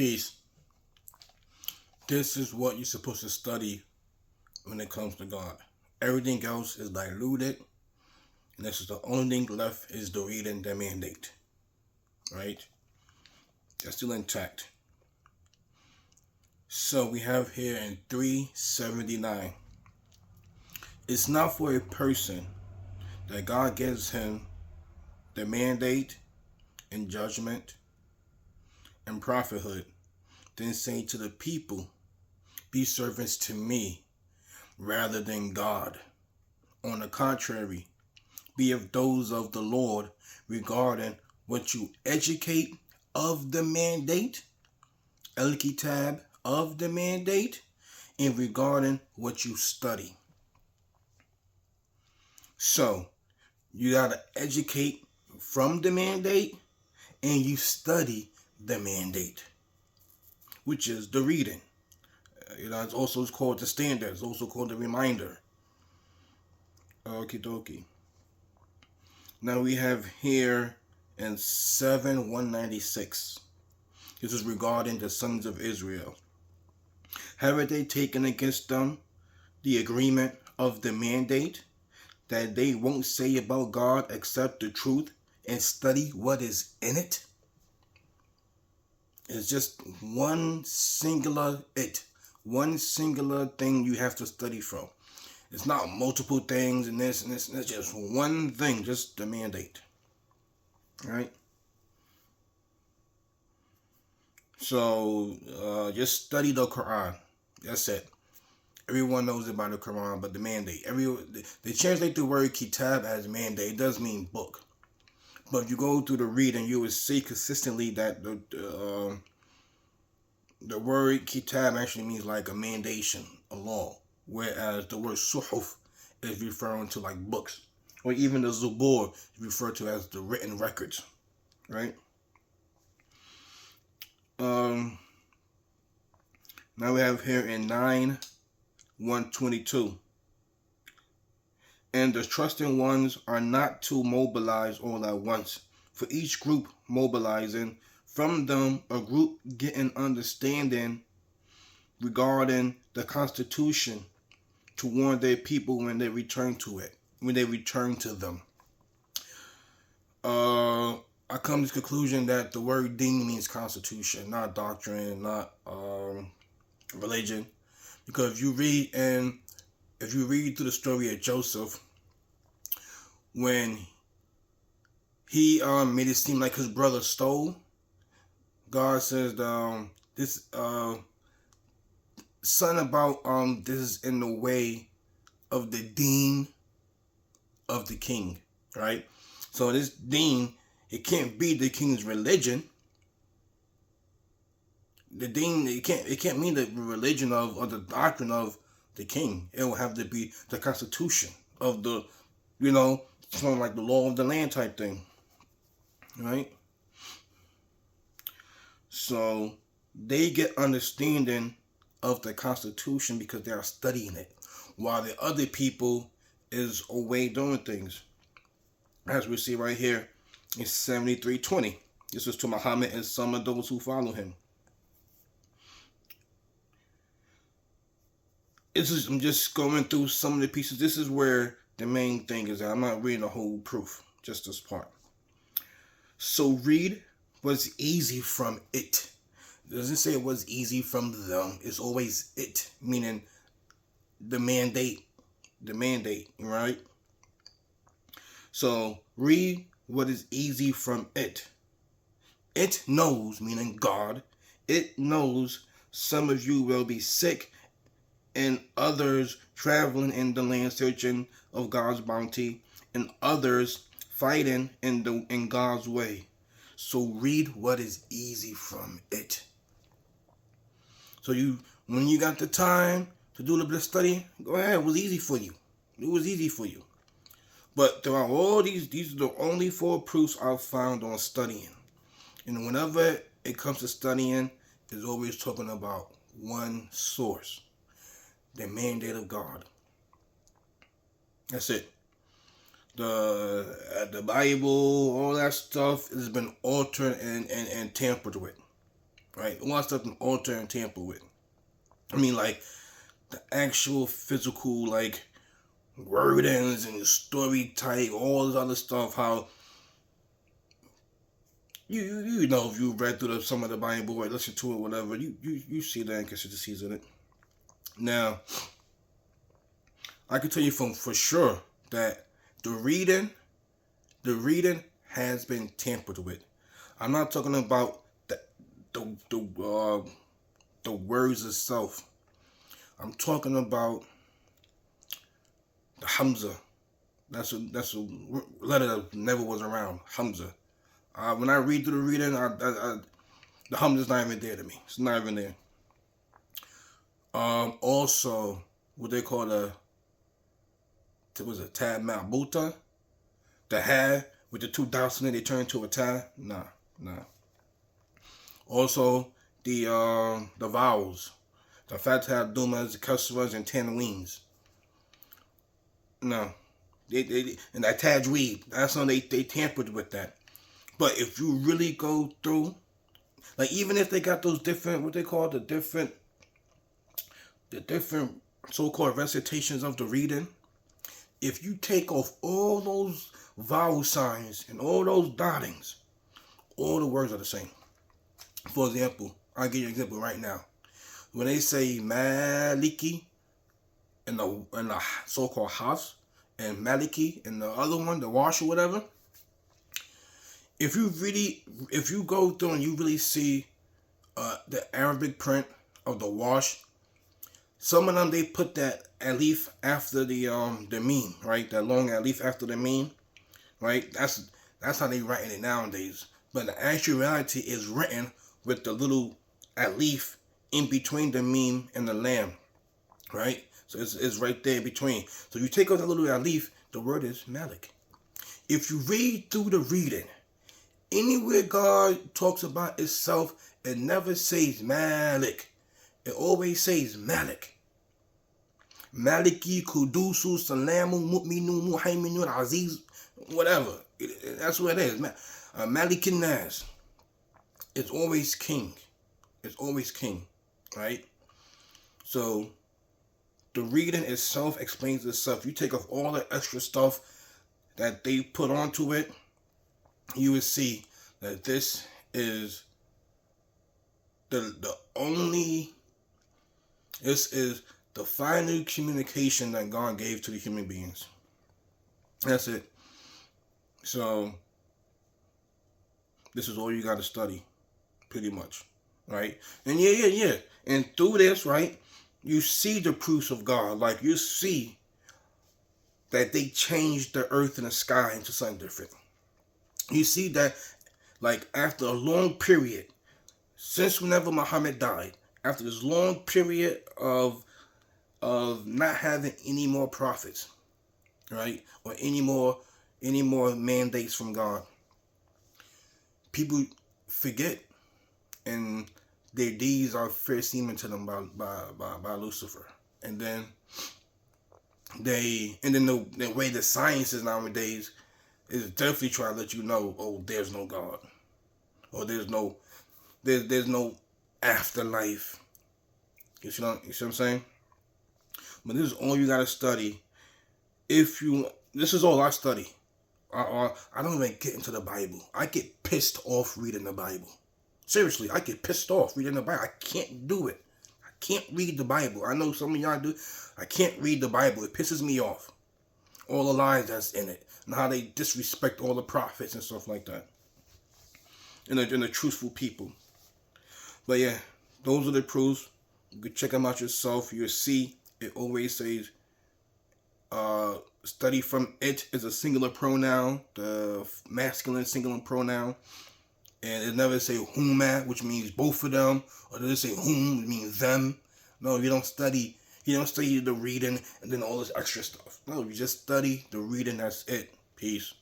Peace. This is what you're supposed to study when it comes to God. Everything else is diluted. And this is the only thing left is the reading, the mandate. Right? That's still intact. So we have here in 379. It's not for a person that God gives him the mandate and judgment and prophethood, then say to the people, be servants to me rather than God. On the contrary, be of those of the Lord regarding what you educate of the mandate, el-kitab of the mandate, and regarding what you study. So, you got to educate from the mandate and you study the mandate, which is the reading. It's also called the standard. It's also called the reminder. Okie dokie. Now we have here in 7:196. This is regarding the sons of Israel. Haven't they taken against them the agreement of the mandate that they won't say about God except the truth and study what is in it? It's just one singular thing you have to study from. It's not multiple things and this and this. It's just one thing, just the mandate. All right? So, just study the Quran. That's it. Everyone knows about the Quran, but the mandate. They translate the word kitab as mandate. It does mean book. But if you go through the reading, you will see consistently that the word kitab actually means like a mandation, a law. Whereas the word suhuf is referring to like books. Or even the Zubur is referred to as the written records. Right? Now we have here in 9:122. And the trusting ones are not to mobilize all at once. For each group mobilizing, from them a group getting understanding regarding the Constitution to warn their people when they return to it, when they return to them. I come to the conclusion that the word deen means constitution, not doctrine, not religion. Because if you read through the story of Joseph, when he made it seem like his brother stole, God says this son about this is in the way of the deen of the king, right? So this deen, it can't be the king's religion. The deen, it can't mean the religion of or the doctrine of the king. It will have to be the constitution of the, sort of like the law of the land type thing, right? So they get understanding of the Constitution because they are studying it, while the other people is away doing things. As we see right here in 73:20. This is to Muhammad and some of those who follow him. I'm just going through some of the pieces. This is where the main thing is. I'm not reading the whole proof, just this part. So read what's easy from it. It doesn't say it was easy from them. It's always it, meaning the mandate, right? So read what is easy from it. It knows, meaning God. It knows some of you will be sick and others traveling in the land searching of God's bounty and others fighting in God's way. So read what is easy from it. So when you got the time to do a little bit of study, go ahead. It was easy for you. It was easy for you. But throughout all these are the only 4 proofs I've found on studying. And whenever it comes to studying, it's always talking about one source. The mandate of God. That's it. The Bible, all that stuff has been altered and tampered with. right? It wants stuff to alter and tamper with. I mean, like the actual physical, like wordings and story type, all this other stuff. How you know, if you read through some of the Bible or listen to it, whatever, you see the inconsistencies in it. Now, I can tell you for sure that the reading has been tampered with. I'm not talking about the words itself. I'm talking about the Hamza. That's a letter that never was around. Hamza. When I read through the reading, the Hamza's not even there to me. It's not even there. Also, what they call was it Tab Malbuta? The ha with the two dots in it, they turn into a ta. Nah. Also, the vowels, the fatha, dumas, the kasras, and tanweens. No, they and that tajweed. That's how they tampered with that. But if you really go through, like even if they got those different, what they call the different so-called recitations of the reading, if you take off all those vowel signs and all those dottings, all the words are the same. For example, I'll give you an example right now. When they say Maliki in the so-called house and Maliki in the other one, the wash or whatever, if you go through and you really see the Arabic print of the wash, some of them they put that alif after the meme, right? That long alif after the meme, right? That's how they writing it nowadays. But the actuality is written with the little alif in between the meme and the lamb, right? So it's right there in between. So you take out the little alif, the word is Malik. If you read through the reading, anywhere God talks about itself, it never says Malik. It always says Malik. Maliki, Kudusu, Salamu, Mu'minu, Muhaiminu, Aziz, whatever. That's what it is. Malikin Nas. It's always king. It's always king, right? So the reading itself explains itself. You take off all the extra stuff that they put onto it, you will see that this is the final communication that God gave to the human beings. That's it. So this is all you got to study, pretty much, right? And yeah. And through this, right, you see the proofs of God. Like you see that they changed the earth and the sky into something different. You see that, like after a long period, since whenever Muhammad died, after this long period of not having any more prophets, right, or any more mandates from God, people forget, and their deeds are fair seeming to them by Lucifer, and then the way the science is nowadays is definitely trying to let you know, oh, there's no God, or there's no afterlife. You see what I'm saying? But this is all you gotta study. This is all I study. I don't even get into the Bible. I get pissed off reading the Bible. Seriously, I get pissed off reading the Bible. I can't do it. I can't read the Bible. I know some of y'all do. I can't read the Bible. It pisses me off. All the lies that's in it, and how they disrespect all the prophets and stuff like that, and the truthful people. But yeah, those are the proofs. You can check them out yourself. You'll see it always says study from it is a singular pronoun, the masculine singular pronoun, and it never say huma, which means both of them, or does it say whom, which means them. No, you don't study the reading and then all this extra stuff. No, you just study the reading. That's it. Peace.